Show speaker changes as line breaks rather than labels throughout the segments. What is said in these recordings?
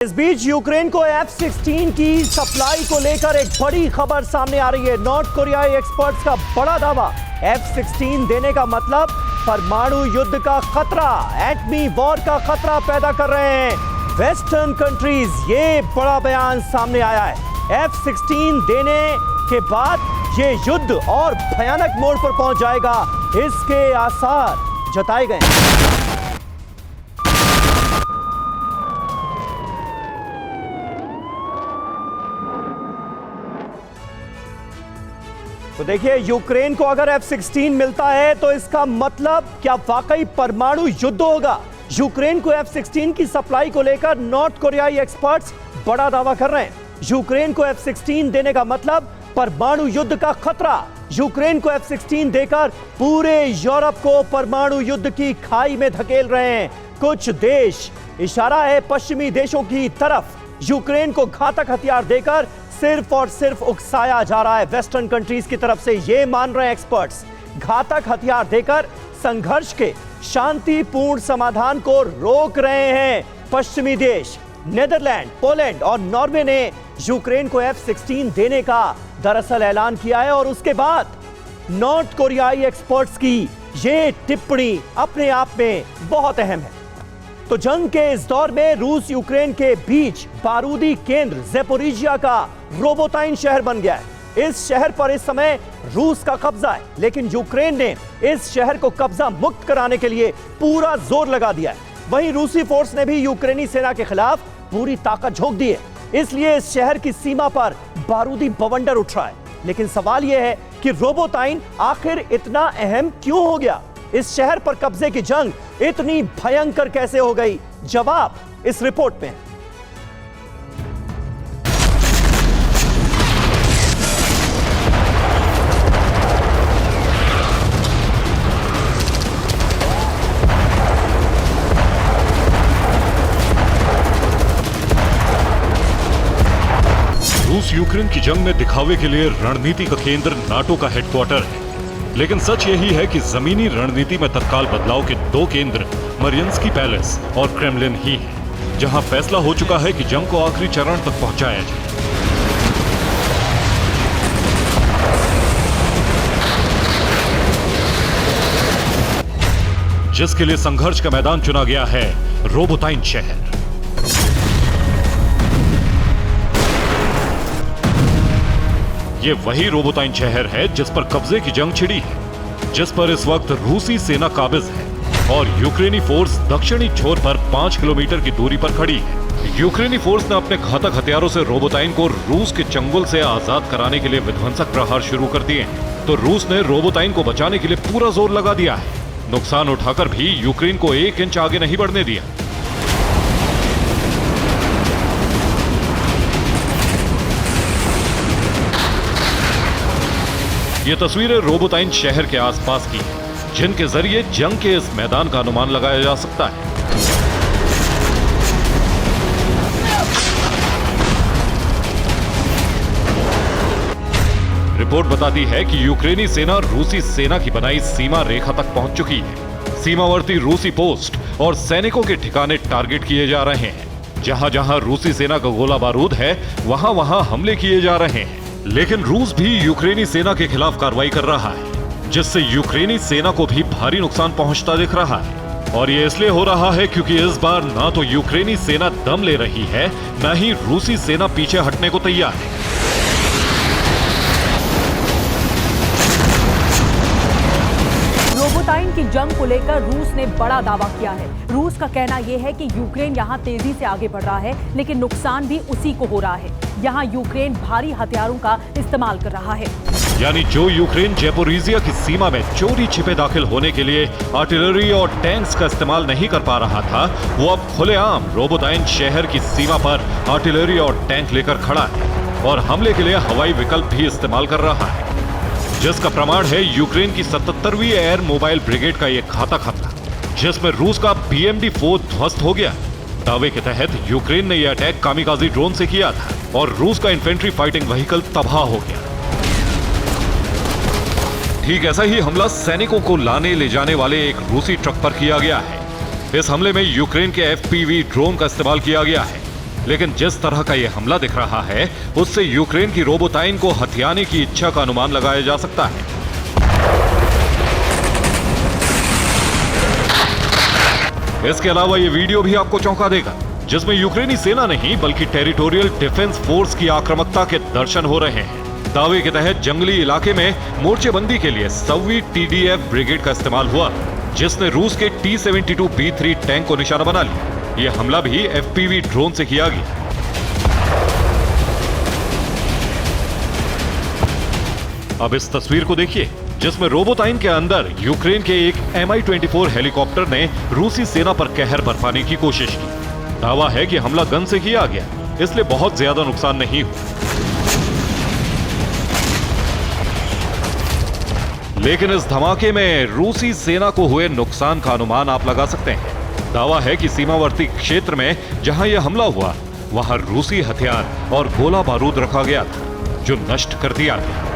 इस बीच यूक्रेन को F-16 की सप्लाई को लेकर एक बड़ी खबर सामने आ रही है। नॉर्थ कोरियाई एक्सपर्ट्स का बड़ा दावा, F-16 देने का मतलब परमाणु युद्ध का खतरा, एटमी वॉर का खतरा पैदा कर रहे हैं वेस्टर्न कंट्रीज। ये बड़ा बयान सामने आया है। F-16 देने के बाद ये युद्ध और भयानक मोड़ पर पहुंच जाएगा, इसके आसार जताए गए हैं। तो देखिए, यूक्रेन को अगर F-16 मिलता है तो इसका मतलब क्या वाकई परमाणु युद्ध होगा। यूक्रेन को F-16 की सप्लाई को लेकर नॉर्थ कोरियाई एक्सपर्ट्स बड़ा दावा कर रहे हैं। यूक्रेन को F-16 देने का मतलब परमाणु युद्ध का खतरा। यूक्रेन को F-16 देकर पूरे यूरोप को परमाणु युद्ध की खाई में धकेल रहे हैं कुछ देश। इशारा है पश्चिमी देशों की तरफ। यूक्रेन को घातक हथियार देकर सिर्फ और सिर्फ उकसाया जा रहा है वेस्टर्न कंट्रीज की तरफ से। ये मान रहे हैं एक्सपर्ट्स, घातक हथियार देकर संघर्ष के शांतिपूर्ण समाधान को रोक रहे हैं पश्चिमी देश। नीदरलैंड, पोलैंड और नॉर्वे ने यूक्रेन को F-16 देने का दरअसल ऐलान किया है और उसके बाद नॉर्थ कोरियाई एक्सपर्ट्स की ये टिप्पणी अपने आप में बहुत अहम है। तो जंग के इस दौर में रूस यूक्रेन के बीच बारूदी केंद्र ज़ेपोरिजिया का रोबोटाइन शहर बन गया है। इस शहर पर इस समय रूस का कब्जा है, लेकिन यूक्रेन ने इस शहर को कब्जा मुक्त कराने के लिए पूरा जोर लगा दिया है। वहीं रूसी फोर्स ने भी यूक्रेनी सेना के खिलाफ पूरी ताकत झोंक दी है, इसलिए इस शहर की सीमा पर बारूदी बवंडर उठ रहा है। लेकिन सवाल यह है कि रोबोटाइन आखिर इतना अहम क्यों हो गया? इस शहर पर कब्जे की जंग इतनी भयंकर कैसे हो गई? जवाब इस रिपोर्ट में।
रूस यूक्रेन की जंग में दिखावे के लिए रणनीति का केंद्र नाटो का हेडक्वार्टर है, लेकिन सच यही है कि जमीनी रणनीति में तत्काल बदलाव के दो केंद्र मरियंस्की पैलेस और क्रेमलिन ही हैं, जहां फैसला हो चुका है कि जंग को आखिरी चरण तक पहुंचाया जाए। जिसके लिए संघर्ष का मैदान चुना गया है रोबोटाइन शहर। ये वही रोबोटाइन शहर है जिस पर कब्जे की जंग छिड़ी है, जिस पर इस वक्त रूसी सेना काबिज है और यूक्रेनी फोर्स दक्षिणी छोर पर 5 किलोमीटर की दूरी पर खड़ी है। यूक्रेनी फोर्स ने अपने घातक हथियारों से रोबोटाइन को रूस के चंगुल से आजाद कराने के लिए विध्वंसक प्रहार शुरू कर दिए हैं, तो रूस ने रोबोटाइन को बचाने के लिए पूरा जोर लगा दिया है। नुकसान उठाकर भी यूक्रेन को 1 इंच आगे नहीं बढ़ने दिया। ये तस्वीरें रोबोटाइन शहर के आसपास की हैं, जिनके जरिए जंग के इस मैदान का अनुमान लगाया जा सकता है। रिपोर्ट बताती है कि यूक्रेनी सेना रूसी सेना की बनाई सीमा रेखा तक पहुंच चुकी है। सीमावर्ती रूसी पोस्ट और सैनिकों के ठिकाने टारगेट किए जा रहे हैं। जहां जहां रूसी सेना का गोला बारूद है, वहां वहां हमले किए जा रहे हैं। लेकिन रूस भी यूक्रेनी सेना के खिलाफ कार्रवाई कर रहा है, जिससे यूक्रेनी सेना को भी भारी नुकसान पहुंचता दिख रहा है। और ये इसलिए हो रहा है क्योंकि इस बार ना तो यूक्रेनी सेना दम ले रही है, ना ही रूसी सेना पीछे हटने को तैयार है।
रोबोटाइन की जंग को लेकर रूस ने बड़ा दावा किया है। रूस का कहना यह है कि यूक्रेन यहां तेजी से आगे बढ़ रहा है, लेकिन नुकसान भी उसी को हो रहा है। यहां यूक्रेन भारी हथियारों का इस्तेमाल कर रहा है।
यानी जो यूक्रेन ज़ेपोरिजिया की सीमा में चोरी छिपे दाखिल होने के लिए आर्टिलरी और टैंक्स का इस्तेमाल नहीं कर पा रहा था, वो अब खुलेआम रोबोटाइन शहर की सीमा पर आर्टिलरी और टैंक लेकर खड़ा है और हमले के लिए हवाई विकल्प भी इस्तेमाल कर रहा है, जिसका प्रमाण है यूक्रेन की 77वीं एयर मोबाइल ब्रिगेड का एक घातक हमला, जिसमें रूस का BMD-4 ध्वस्त हो गया। दावे के तहत यूक्रेन ने यह अटैक कामिकाजी ड्रोन से किया था और रूस का इन्फेंट्री फाइटिंग व्हीकल तबाह हो गया। ठीक ऐसा ही हमला सैनिकों को लाने ले जाने वाले एक रूसी ट्रक पर किया गया है। इस हमले में यूक्रेन के FPV ड्रोन का इस्तेमाल किया गया है। लेकिन जिस तरह का यह हमला दिख रहा है, उससे यूक्रेन की रोबोटाइन को हथियाने की इच्छा का अनुमान लगाया जा सकता है। इसके अलावा यह वीडियो भी आपको चौंका देगा, जिसमें यूक्रेनी सेना नहीं बल्कि टेरिटोरियल डिफेंस फोर्स की आक्रामकता के दर्शन हो रहे हैं। दावे के तहत जंगली इलाके में मोर्चेबंदी के लिए 100वीं TDF ब्रिगेड का इस्तेमाल हुआ, जिसने रूस के T-72B3 टैंक को निशाना बना लिया। यह हमला भी FPV ड्रोन से किया गया। अब इस तस्वीर को देखिए, जिसमें रोबोटाइन के अंदर यूक्रेन के एक Mi-24 हेलीकॉप्टर ने रूसी सेना पर कहर बरपाने की कोशिश की। दावा है कि हमला गन से किया गया, इसलिए बहुत ज्यादा नुकसान नहीं हुआ। लेकिन इस धमाके में रूसी सेना को हुए नुकसान का अनुमान आप लगा सकते हैं। दावा है कि सीमावर्ती क्षेत्र में जहां यह हमला हुआ, वहां रूसी हथियार और गोला बारूद रखा गया था, जो नष्ट कर दिया गया।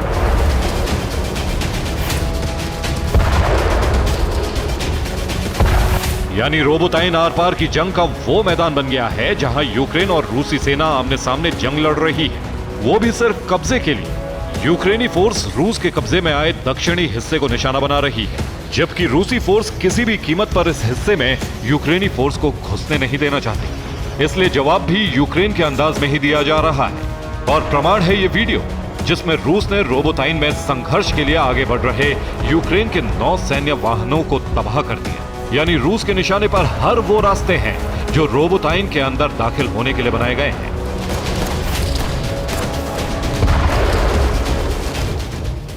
यानी रोबोटाइन आर पार की जंग का वो मैदान बन गया है जहां यूक्रेन और रूसी सेना आमने सामने जंग लड़ रही है, वो भी सिर्फ कब्जे के लिए। यूक्रेनी फोर्स रूस के कब्जे में आए दक्षिणी हिस्से को निशाना बना रही है, जबकि रूसी फोर्स किसी भी कीमत पर इस हिस्से में यूक्रेनी फोर्स को घुसने नहीं देना चाहती। इसलिए जवाब भी यूक्रेन के अंदाज में ही दिया जा रहा है। और प्रमाण है ये वीडियो, जिसमें रूस ने रोबोटाइन में संघर्ष के लिए आगे बढ़ रहे यूक्रेन के 9 सैन्य वाहनों को तबाह कर दिया। यानी रूस के निशाने पर हर वो रास्ते हैं जो रोबोटाइन के अंदर दाखिल होने के लिए बनाए गए हैं।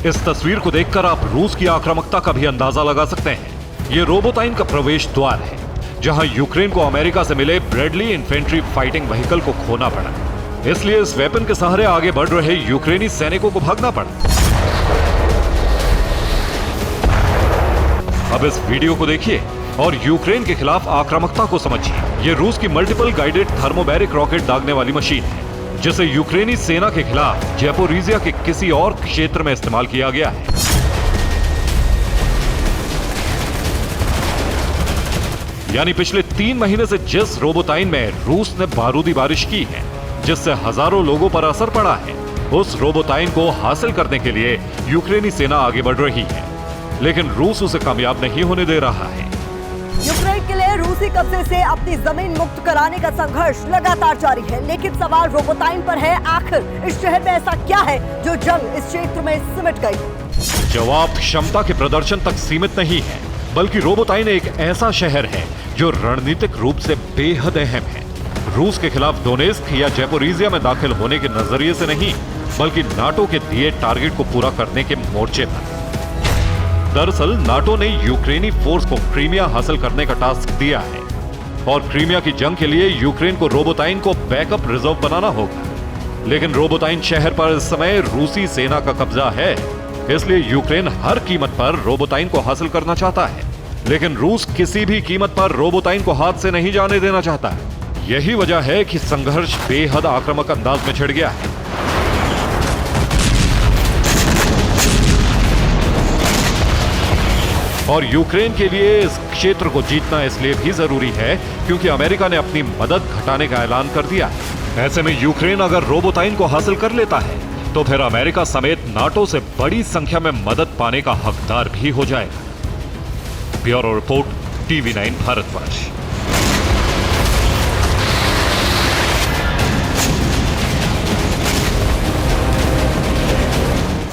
इस तस्वीर को देखकर आप रूस की आक्रामकता का भी अंदाजा लगा सकते हैं। यह रोबोटाइन का प्रवेश द्वार है, जहां यूक्रेन को अमेरिका से मिले ब्रैडली इन्फेंट्री फाइटिंग व्हीकल को खोना पड़ा। इसलिए इस वेपन के सहारे आगे बढ़ रहे यूक्रेनी सैनिकों को भागना पड़ा। अब इस वीडियो को देखिए और यूक्रेन के खिलाफ आक्रामकता को समझिए। यह रूस की मल्टीपल गाइडेड थर्मोबैरिक रॉकेट दागने वाली मशीन है, जिसे यूक्रेनी सेना के खिलाफ ज़ैपोरिज़िया के किसी और क्षेत्र में इस्तेमाल किया गया है। यानी पिछले 3 महीने से जिस रोबोटाइन में रूस ने बारूदी बारिश की है, जिससे हजारों लोगों पर असर पड़ा है, उस रोबोटाइन को हासिल करने के लिए यूक्रेनी सेना आगे बढ़ रही है, लेकिन रूस उसे कामयाब नहीं होने दे रहा है।
यूक्रेन के लिए रूसी कब्जे से अपनी जमीन मुक्त कराने का संघर्ष लगातार जारी है, लेकिन सवाल रोबोटाइन पर है, आखिर इस शहर में ऐसा क्या है जो जंग इस क्षेत्र में सिमट गई?
जवाब क्षमता के प्रदर्शन तक सीमित नहीं है, बल्कि रोबोटाइन एक ऐसा शहर है जो रणनीतिक रूप से बेहद अहम है। रूस के खिलाफ डोनेस्क या ज़ैपोरिज़िया में दाखिल होने के नजरिए से नहीं, बल्कि नाटो के दिए टारगेट को पूरा करने के मोर्चे पर। दरअसल नाटो ने यूक्रेनी फोर्स को क्रीमिया हासिल करने का टास्क दिया है, और क्रीमिया की जंग के लिए यूक्रेन को रोबोटाइन को बैकअप रिजर्व बनाना होगा। लेकिन रोबोटाइन शहर पर इस समय रूसी सेना का कब्जा है, इसलिए यूक्रेन हर कीमत पर रोबोटाइन को हासिल करना चाहता है। लेकिन रूस किसी भी कीमत पर रोबोटाइन को हाथ से नहीं जाने देना चाहता है। यही वजह है कि संघर्ष बेहद आक्रामक अंदाज में छिड़ गया है। और यूक्रेन के लिए इस क्षेत्र को जीतना इसलिए भी जरूरी है क्योंकि अमेरिका ने अपनी मदद घटाने का ऐलान कर दिया है। ऐसे में यूक्रेन अगर रोबोटाइन को हासिल कर लेता है तो फिर अमेरिका समेत नाटो से बड़ी संख्या में मदद पाने का हकदार भी हो जाएगा। Bureau report, TV9 Bharatvarsh.